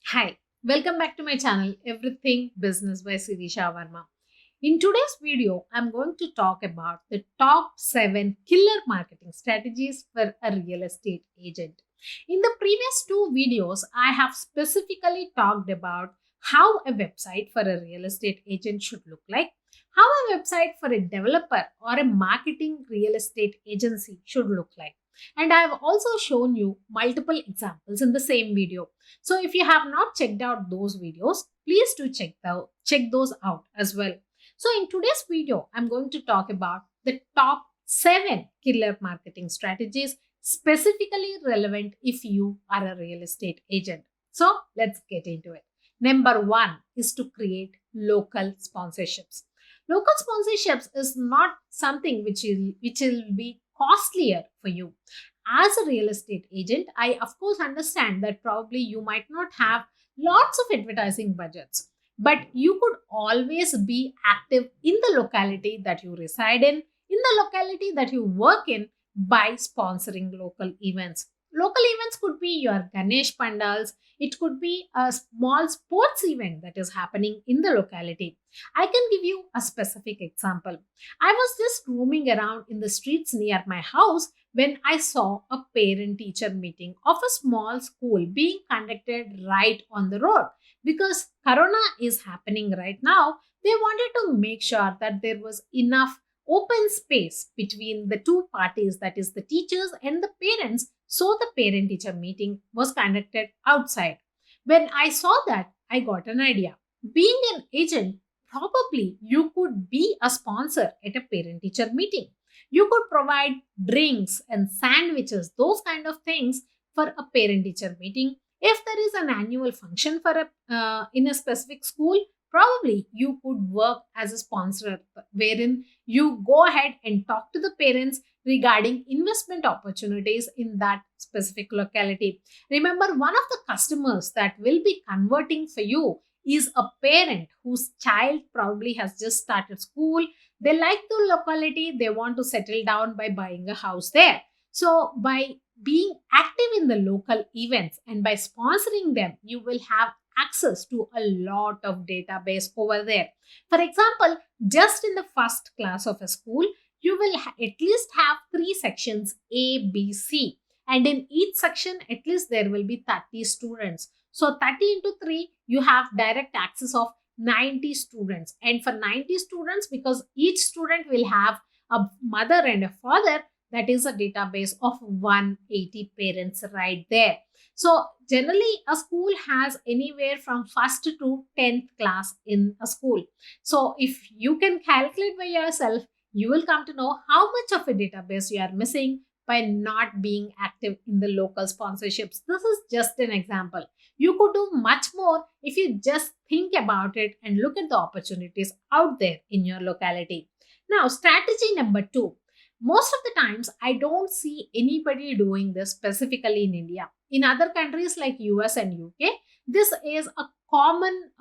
Hi, welcome back to my channel Everything Business by SIRISHA Varma. In today's video, I'm going to talk about the top 7 killer marketing strategies for a real estate agent. In the previous two videos, I have specifically talked about how a website for a real estate agent should look like, how a website for a developer or a marketing real estate agency should look like. And I have also shown you multiple examples in the same video. So if you have not checked out those videos, please do check those out as well. So in today's video, I'm going to talk about the top 7 killer marketing strategies specifically relevant if you are a real estate agent. So let's get into it. Number 1 is to create local sponsorships. Local sponsorships is not something which will be costlier for you. As a real estate agent, I of course understand that probably you might not have lots of advertising budgets, but you could always be active in the locality that you reside in the locality that you work in by sponsoring local events. Local events could be your Ganesh pandals, it could be a small sports event that is happening in the locality. I can give you a specific example. I was just roaming around in the streets near my house when I saw a parent teacher meeting of a small school being conducted right on the road. Because Corona is happening right now, they wanted to make sure that there was enough open space between the two parties, that is, the teachers and the parents. So the parent teacher meeting was conducted outside. When I saw that, I got an idea. Being an agent, probably you could be a sponsor at a parent teacher meeting. You could provide drinks and sandwiches, those kind of things for a parent teacher meeting. If there is an annual function for in a specific school, probably you could work as a sponsor, wherein you go ahead and talk to the parents regarding investment opportunities in that specific locality. Remember, one of the customers that will be converting for you is a parent whose child probably has just started school. They like the locality, they want to settle down by buying a house there. So by being active in the local events and by sponsoring them, you will have access to a lot of database over there. For example, just in the first class of a school, you will at least have three sections A, B, C. And in each section, at least there will be 30 students. So 30 into 3, you have direct access of 90 students. And for 90 students, because each student will have a mother and a father, that is a database of 180 parents right there. So generally a school has anywhere from first to 10th class in a school. So if you can calculate by yourself, you will come to know how much of a database you are missing by not being active in the local sponsorships. This is just an example. You could do much more if you just think about it and look at the opportunities out there in your locality. Now, strategy number 2. Most of the times, I don't see anybody doing this specifically in India. In other countries like US and UK, this is a common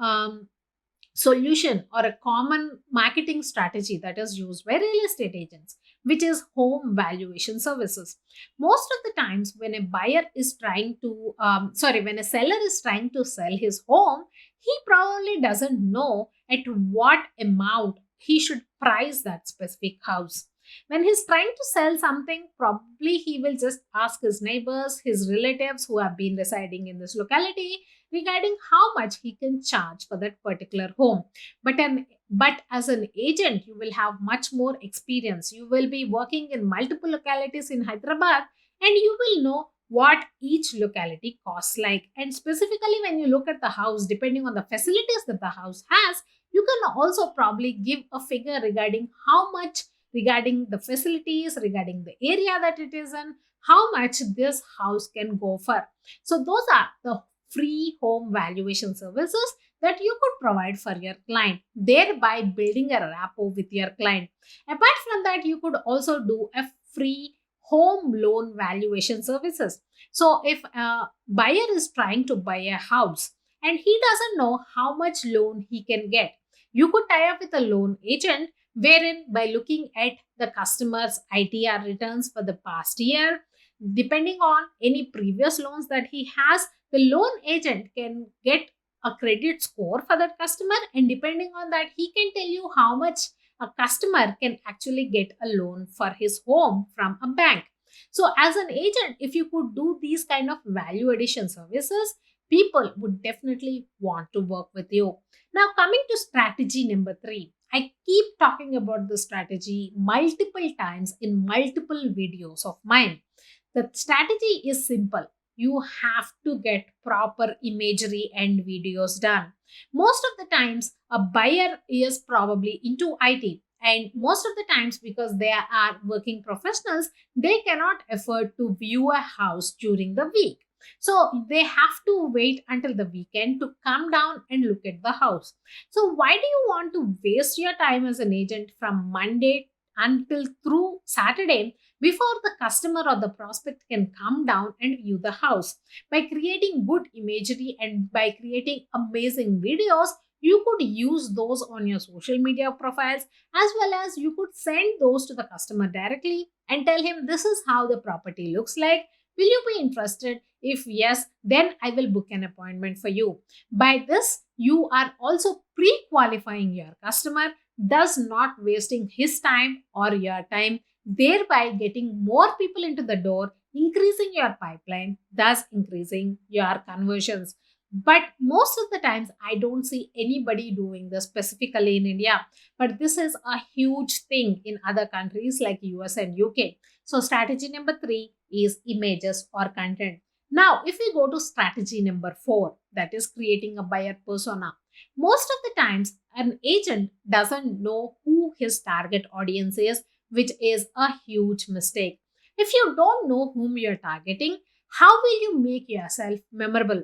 solution or a common marketing strategy that is used by real estate agents, which is home valuation services. Most of the times when a buyer is trying to when a seller is trying to sell his home, he probably doesn't know at what amount he should price that specific house. When he's trying to sell something, probably he will just ask his neighbors, his relatives who have been residing in this locality regarding how much he can charge for that particular home. But as an agent, you will have much more experience. You will be working in multiple localities in Hyderabad, and you will know what each locality costs like. And specifically, when you look at the house, depending on the facilities that the house has, you can also probably give a figure regarding how much, regarding the facilities, regarding the area that it is in, how much this house can go for. So those are the free home valuation services that you could provide for your client, thereby building a rapport with your client. Apart from that, you could also do a free home loan valuation services. So if a buyer is trying to buy a house and he doesn't know how much loan he can get, you could tie up with a loan agent, wherein by looking at the customer's ITR returns for the past year, Depending on any previous loans that he has, the loan agent can get a credit score for that customer, and depending on that, he can tell you how much a customer can actually get a loan for his home from a bank. So, as an agent, if you could do these kind of value addition services, people would definitely want to work with you. Now, coming to strategy number three, I keep talking about the strategy multiple times in multiple videos of mine. The strategy is simple. You have to get proper imagery and videos done. Most of the times, a buyer is probably into IT, and most of the times, because they are working professionals, they cannot afford to view a house during the week. So they have to wait until the weekend to come down and look at the house. So, why do you want to waste your time as an agent from Monday until through Saturday before the customer or the prospect can come down and view the house? By creating good imagery and by creating amazing videos, you could use those on your social media profiles, as well as you could send those to the customer directly and tell him this is how the property looks like. Will you be interested? If yes, then I will book an appointment for you. By this, you are also pre qualifying your customer, thus not wasting his time or your time, thereby getting more people into the door, increasing your pipeline, thus increasing your conversions. But most of the times, I don't see anybody doing this specifically in India. But this is a huge thing in other countries like US and UK. So, strategy number three is images or content. Now, if we go to strategy number four, that is creating a buyer persona. Most of the times, an agent doesn't know who his target audience is, which is a huge mistake. If you don't know whom you're targeting, how will you make yourself memorable?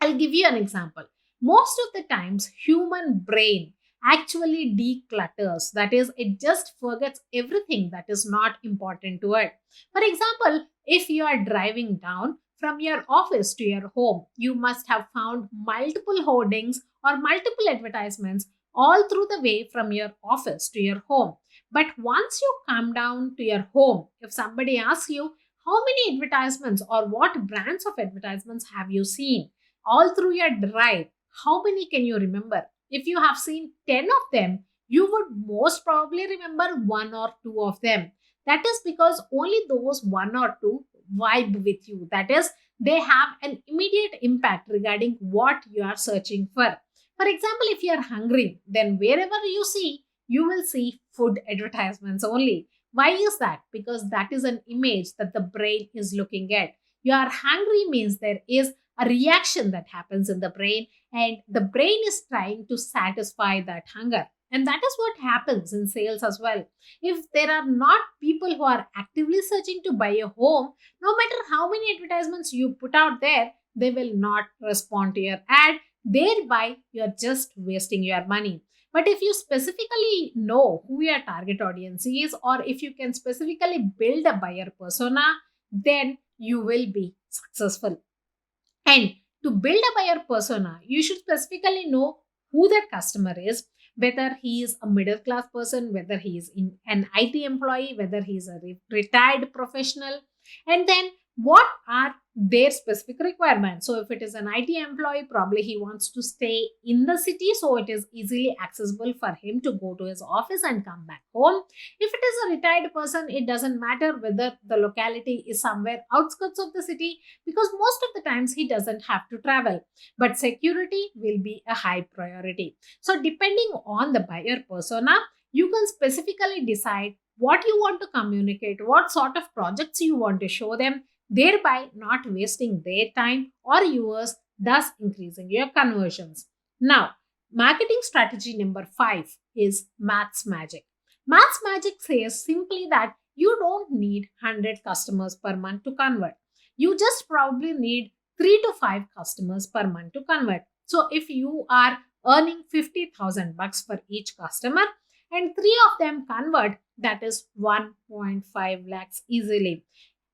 I'll give you an example. Most of the times, human brain actually declutters. That is, it just forgets everything that is not important to it. For example, if you are driving down from your office to your home, you must have found multiple hoardings or multiple advertisements all through the way from your office to your home. But once you come down to your home, if somebody asks you, how many advertisements or what brands of advertisements have you seen all through your drive? How many can you remember? If you have seen 10 of them, you would most probably remember one or two of them. That is because only those one or two vibe with you. That is, they have an immediate impact regarding what you are searching for. For example, if you are hungry, then wherever you see, you will see food advertisements only. Why is that? Because that is an image that the brain is looking at. You are hungry means there is a reaction that happens in the brain, and the brain is trying to satisfy that hunger. And that is what happens in sales as well. If there are not people who are actively searching to buy a home, no matter how many advertisements you put out there, they will not respond to your ad. Thereby, you're just wasting your money. But if you specifically know who your target audience is, or if you can specifically build a buyer persona, then you will be successful. And to build a buyer persona, you should specifically know who that customer is, whether he is a middle class person, whether he is an IT employee, whether he is a retired professional, and then what are their specific requirements. So, if it is an IT employee, probably he wants to stay in the city, so it is easily accessible for him to go to his office and come back home. If it is a retired person, it doesn't matter whether the locality is somewhere outskirts of the city, because most of the times he doesn't have to travel, but security will be a high priority. So, depending on the buyer persona, you can specifically decide what you want to communicate, what sort of projects you want to show them, thereby not wasting their time or yours, thus increasing your conversions. Now, marketing strategy number five is maths magic. Maths magic says simply that you don't need 100 customers per month to convert. You just probably need 3 to 5 customers per month to convert. So, if you are earning 50,000 bucks for each customer and 3 of them convert, that is 1.5 lakhs easily.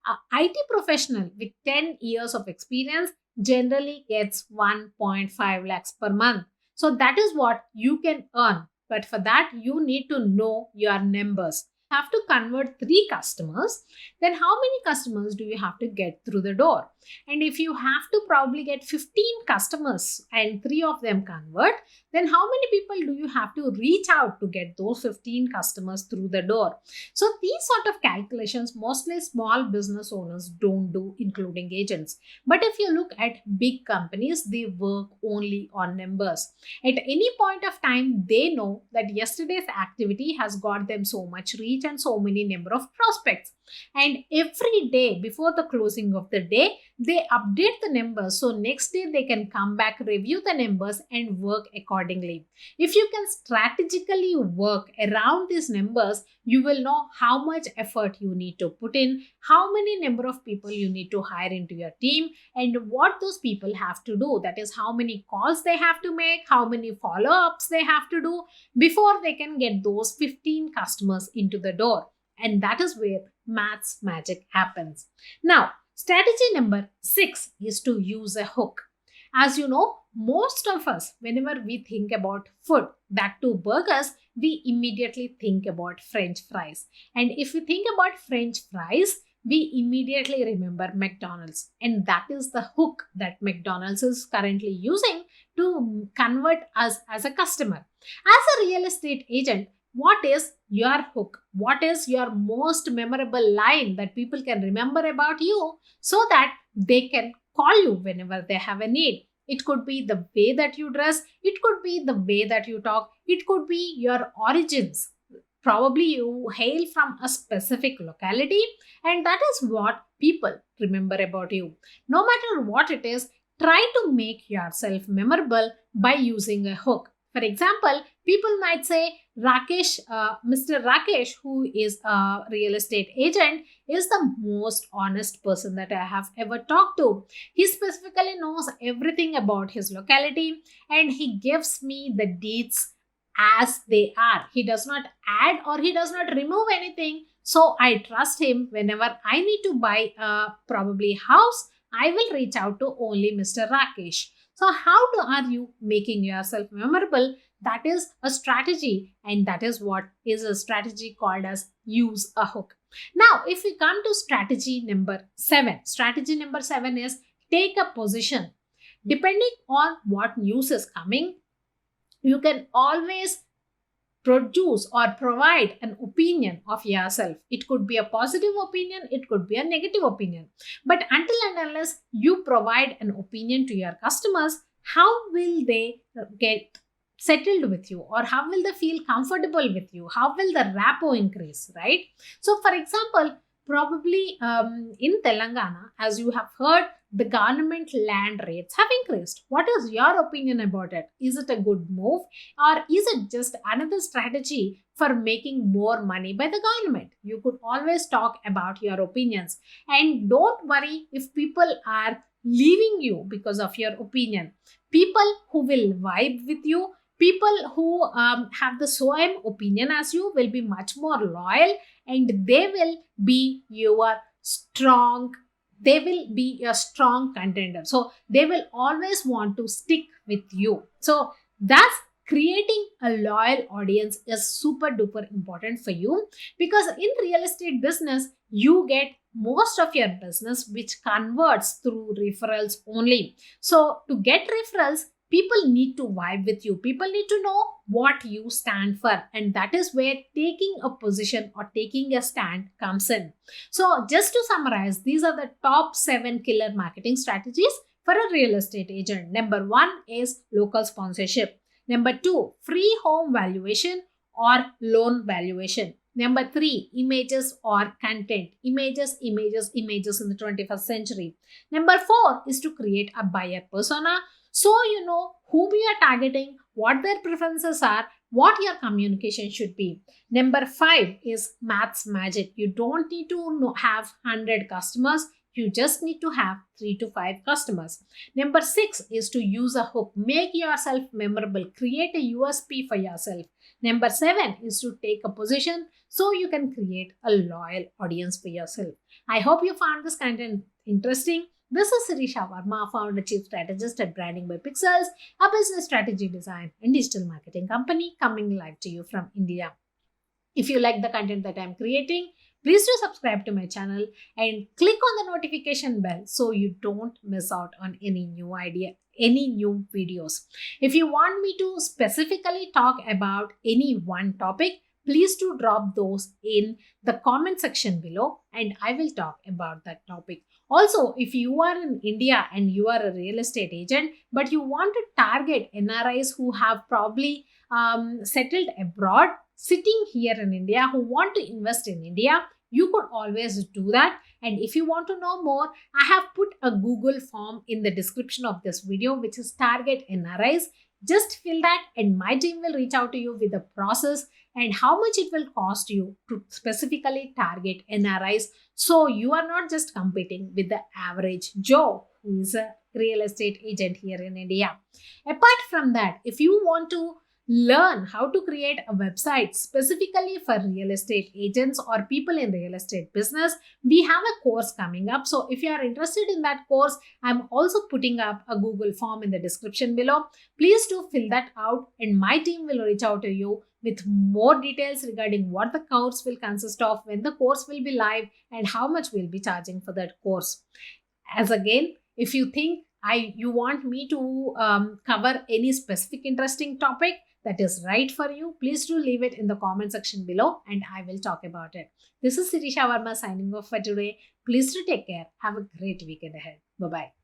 A IT professional with 10 years of experience generally gets 1.5 lakhs per month. So that is what you can earn. But for that, you need to know your numbers. have to convert 3 customers, then how many customers do you have to get through the door? And if you have to probably get 15 customers and 3 of them convert, then how many people do you have to reach out to get those 15 customers through the door? So these sort of calculations mostly small business owners don't do, including agents. But if you look at big companies, they work only on numbers. At any point of time, they know that yesterday's activity has got them so much reach and so many number of prospects. And every day before the closing of the day, they update the numbers. So next day they can come back, review the numbers and work accordingly. If you can strategically work around these numbers, you will know how much effort you need to put in, how many number of people you need to hire into your team, and what those people have to do. That is how many calls they have to make, how many follow-ups they have to do before they can get those 15 customers into the door. And that is where maths magic happens. Now, strategy number 6 is to use a hook. As you know, most of us, whenever we think about food, that too burgers, we immediately think about French fries. And if we think about French fries, we immediately remember McDonald's. And that is the hook that McDonald's is currently using to convert us as a customer. As a real estate agent, what is your hook? What is your most memorable line that people can remember about you so that they can call you whenever they have a need? It could be the way that you dress. It could be the way that you talk. It could be your origins. Probably you hail from a specific locality, and that is what people remember about you. No matter what it is, try to make yourself memorable by using a hook. For example, people might say, Mr. Rakesh, who is a real estate agent, is the most honest person that I have ever talked to. He specifically knows everything about his locality and he gives me the deeds as they are. He does not add or he does not remove anything. So I trust him. Whenever I need to buy a probably house, I will reach out to only Mr. Rakesh. So are you making yourself memorable? That is a strategy, and that is what is a strategy called as use a hook. Now, if we come to strategy number 7 is take a position. Depending on what news is coming, you can always produce or provide an opinion of yourself. It could be a positive opinion, it could be a negative opinion. But until and unless you provide an opinion to your customers, how will they get settled with you, or how will they feel comfortable with you? How will the rapport increase, right? So, for example, probably in Telangana, as you have heard, the government land rates have increased. What is your opinion about it? Is it a good move, or is it just another strategy for making more money by the government? You could always talk about your opinions, and don't worry if people are leaving you because of your opinion. People who will vibe with you, people who have the same opinion as you will be much more loyal, and they will be your strong contender. So they will always want to stick with you. So thus creating a loyal audience is super duper important for you, because in real estate business you get most of your business which converts through referrals only. So to get referrals, people need to vibe with you. People need to know what you stand for. And that is where taking a position or taking a stand comes in. So just to summarize, these are the top 7 killer marketing strategies for a real estate agent. Number 1 is local sponsorship. Number 2, free home valuation or loan valuation. Number 3, images or content. Images in the 21st century. Number 4 is to create a buyer persona. So you know whom you are targeting, what their preferences are, what your communication should be. Number 5 is maths magic. You don't need to have 100 customers. You just need to have 3 to 5 customers. Number 6 is to use a hook. Make yourself memorable. Create a USP for yourself. Number 7 is to take a position so you can create a loyal audience for yourself. I hope you found this content interesting. This is SIRISHA VARMA, founder chief strategist at Branding by Pixels, a business strategy design and digital marketing company coming live to you from India. If you like the content that I'm creating, please do subscribe to my channel and click on the notification bell so you don't miss out on any new idea, any new videos. If you want me to specifically talk about any one topic, please do drop those in the comment section below and I will talk about that topic. Also, if you are in India and you are a real estate agent, but you want to target NRIs who have probably settled abroad, sitting here in India, who want to invest in India, you could always do that. And if you want to know more, I have put a Google form in the description of this video, which is Target NRIs. Just fill that and my team will reach out to you with the process and how much it will cost you to specifically target NRIs. So you are not just competing with the average Joe who is a real estate agent here in India. Apart from that, if you want to learn how to create a website specifically for real estate agents or people in real estate business, we have a course coming up. So if you are interested in that course, I'm also putting up a Google form in the description below. Please do fill that out and my team will reach out to you with more details regarding what the course will consist of, when the course will be live, and how much we'll be charging for that course. As again, if you think you want me to cover any specific interesting topic that is right for you, please do leave it in the comment section below and I will talk about it. This is Sirisha Varma signing off for today. Please do take care. Have a great weekend ahead. Bye-bye.